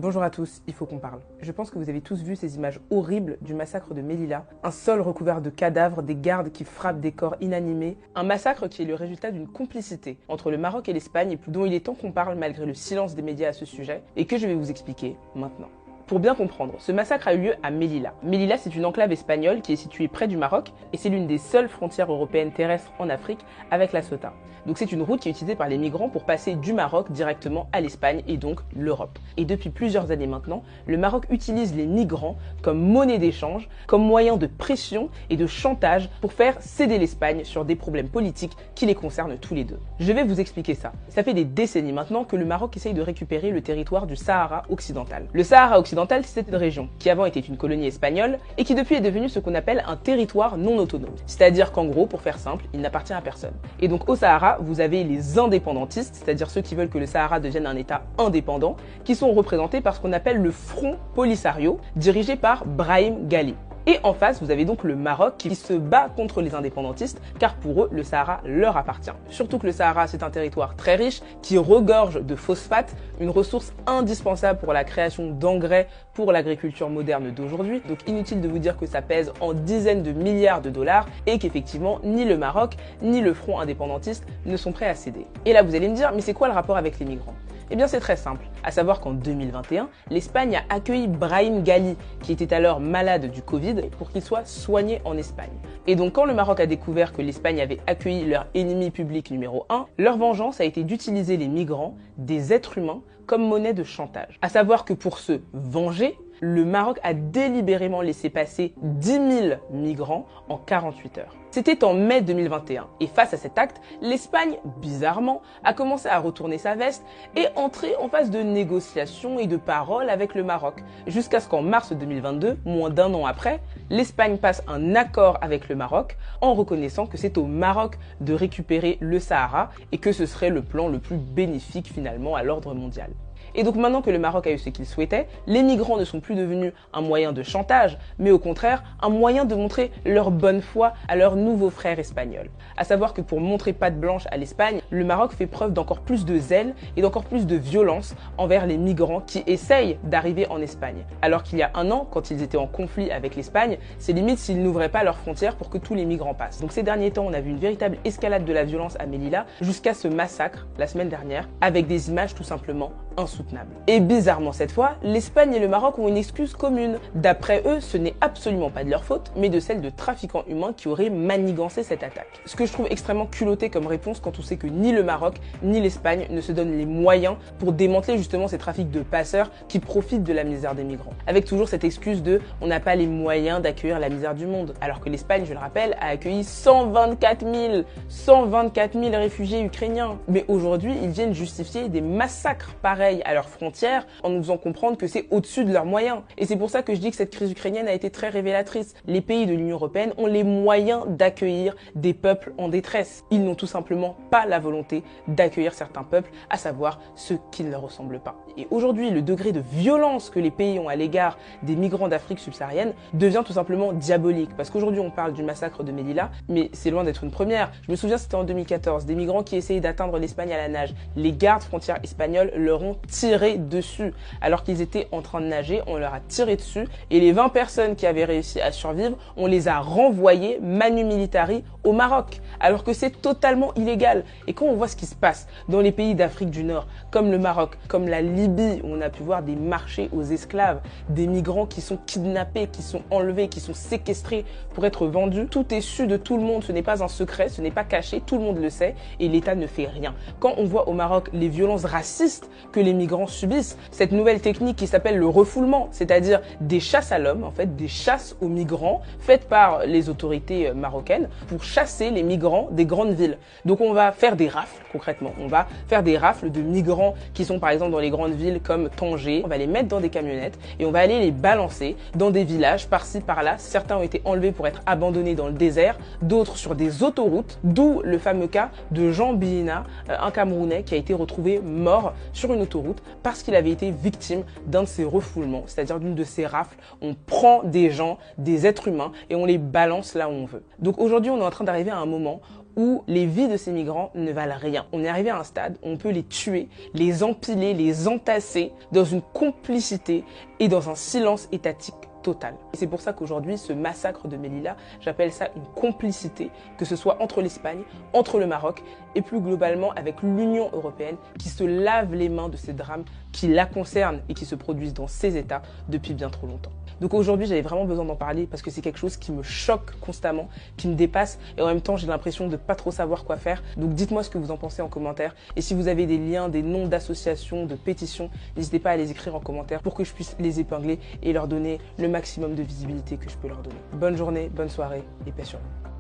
Bonjour à tous, il faut qu'on parle. Je pense que vous avez tous vu ces images horribles du massacre de Melilla. Un sol recouvert de cadavres, des gardes qui frappent des corps inanimés. Un massacre qui est le résultat d'une complicité entre le Maroc et l'Espagne et dont il est temps qu'on parle malgré le silence des médias à ce sujet et que je vais vous expliquer maintenant. Pour bien comprendre, ce massacre a eu lieu à Melilla. Melilla, c'est une enclave espagnole qui est située près du Maroc et c'est l'une des seules frontières européennes terrestres en Afrique avec la Ceuta. Donc c'est une route qui est utilisée par les migrants pour passer du Maroc directement à l'Espagne et donc l'Europe. Et depuis plusieurs années maintenant, le Maroc utilise les migrants comme monnaie d'échange, comme moyen de pression et de chantage pour faire céder l'Espagne sur des problèmes politiques qui les concernent tous les deux. Je vais vous expliquer ça. Ça fait des décennies maintenant que le Maroc essaye de récupérer le territoire du Sahara occidental. Le Sahara occidental, c'est une région qui avant était une colonie espagnole et qui depuis est devenue ce qu'on appelle un territoire non autonome. C'est-à-dire qu'en gros, pour faire simple, il n'appartient à personne. Et donc au Sahara, vous avez les indépendantistes, c'est-à-dire ceux qui veulent que le Sahara devienne un État indépendant, qui sont représentés par ce qu'on appelle le Front Polisario, dirigé par Brahim Ghali. Et en face, vous avez donc le Maroc qui se bat contre les indépendantistes, car pour eux, le Sahara leur appartient. Surtout que le Sahara, c'est un territoire très riche qui regorge de phosphate, une ressource indispensable pour la création d'engrais pour l'agriculture moderne d'aujourd'hui. Donc inutile de vous dire que ça pèse en dizaines de milliards de dollars et qu'effectivement, ni le Maroc, ni le Front indépendantiste ne sont prêts à céder. Et là, vous allez me dire, mais c'est quoi le rapport avec les migrants ? Eh bien c'est très simple, à savoir qu'en 2021, l'Espagne a accueilli Brahim Ghali, qui était alors malade du Covid, pour qu'il soit soigné en Espagne. Et donc quand le Maroc a découvert que l'Espagne avait accueilli leur ennemi public numéro 1, leur vengeance a été d'utiliser les migrants, des êtres humains, comme monnaie de chantage. À savoir que pour se venger, le Maroc a délibérément laissé passer 10 000 migrants en 48 heures. C'était en mai 2021 et face à cet acte, l'Espagne, bizarrement, a commencé à retourner sa veste et entrer en phase de négociations et de paroles avec le Maroc. Jusqu'à ce qu'en mars 2022, moins d'un an après, l'Espagne passe un accord avec le Maroc en reconnaissant que c'est au Maroc de récupérer le Sahara et que ce serait le plan le plus bénéfique finalement à l'ordre mondial. Et donc maintenant que le Maroc a eu ce qu'il souhaitait, les migrants ne sont plus devenus un moyen de chantage, mais au contraire un moyen de montrer leur bonne foi à leurs nouveaux frères espagnols. À savoir que pour montrer patte blanche à l'Espagne, le Maroc fait preuve d'encore plus de zèle et d'encore plus de violence envers les migrants qui essayent d'arriver en Espagne. Alors qu'il y a un an, quand ils étaient en conflit avec l'Espagne, c'est limite s'ils n'ouvraient pas leurs frontières pour que tous les migrants passent. Donc ces derniers temps, on a vu une véritable escalade de la violence à Melilla jusqu'à ce massacre la semaine dernière avec des images tout simplement insoutenable. Et bizarrement cette fois, l'Espagne et le Maroc ont une excuse commune. D'après eux, ce n'est absolument pas de leur faute, mais de celle de trafiquants humains qui auraient manigancé cette attaque. Ce que je trouve extrêmement culotté comme réponse quand on sait que ni le Maroc ni l'Espagne ne se donnent les moyens pour démanteler justement ces trafics de passeurs qui profitent de la misère des migrants. Avec toujours cette excuse de « on n'a pas les moyens d'accueillir la misère du monde ». Alors que l'Espagne, je le rappelle, a accueilli 124 000 réfugiés ukrainiens. Mais aujourd'hui, ils viennent justifier des massacres pareils à leurs frontières en nous faisant comprendre que c'est au-dessus de leurs moyens. Et c'est pour ça que je dis que cette crise ukrainienne a été très révélatrice. Les pays de l'Union européenne ont les moyens d'accueillir des peuples en détresse. Ils n'ont tout simplement pas la volonté d'accueillir certains peuples, à savoir ceux qui ne leur ressemblent pas. Et aujourd'hui, le degré de violence que les pays ont à l'égard des migrants d'Afrique subsaharienne devient tout simplement diabolique. Parce qu'aujourd'hui, on parle du massacre de Melilla, mais c'est loin d'être une première. Je me souviens, c'était en 2014, des migrants qui essayaient d'atteindre l'Espagne à la nage. Les gardes frontières espagnols leur ont tiré dessus. Alors qu'ils étaient en train de nager, on leur a tiré dessus et les 20 personnes qui avaient réussi à survivre, on les a renvoyées manu militari au Maroc. Alors que c'est totalement illégal. Et quand on voit ce qui se passe dans les pays d'Afrique du Nord, comme le Maroc, comme la Libye, où on a pu voir des marchés aux esclaves, des migrants qui sont kidnappés, qui sont enlevés, qui sont séquestrés pour être vendus, tout est su de tout le monde. Ce n'est pas un secret, ce n'est pas caché, tout le monde le sait et l'État ne fait rien. Quand on voit au Maroc les violences racistes que les migrants subissent, cette nouvelle technique qui s'appelle le refoulement, c'est-à-dire des chasses à l'homme, en fait, des chasses aux migrants faites par les autorités marocaines pour chasser les migrants des grandes villes. Donc on va faire des rafles, concrètement. On va faire des rafles de migrants qui sont par exemple dans les grandes villes comme Tanger. On va les mettre dans des camionnettes et on va aller les balancer dans des villages par-ci par-là. Certains ont été enlevés pour être abandonnés dans le désert, d'autres sur des autoroutes, d'où le fameux cas de Jean Bihina, un Camerounais qui a été retrouvé mort sur une autoroute parce qu'il avait été victime d'un de ces refoulements, c'est-à-dire d'une de ces rafles. On prend des gens, des êtres humains et on les balance là où on veut. Donc aujourd'hui, on est en train d'arriver à un moment où les vies de ces migrants ne valent rien. On est arrivé à un stade où on peut les tuer, les empiler, les entasser dans une complicité et dans un silence étatique total. Et c'est pour ça qu'aujourd'hui, ce massacre de Melilla, j'appelle ça une complicité, que ce soit entre l'Espagne, entre le Maroc et plus globalement avec l'Union européenne qui se lave les mains de ces drames qui la concernent et qui se produisent dans ces États depuis bien trop longtemps. Donc aujourd'hui, j'avais vraiment besoin d'en parler parce que c'est quelque chose qui me choque constamment, qui me dépasse et en même temps, j'ai l'impression de pas trop savoir quoi faire. Donc dites-moi ce que vous en pensez en commentaire et si vous avez des liens, des noms d'associations, de pétitions, n'hésitez pas à les écrire en commentaire pour que je puisse les épingler et leur donner le maximum de visibilité que je peux leur donner. Bonne journée, bonne soirée et paix sur vous.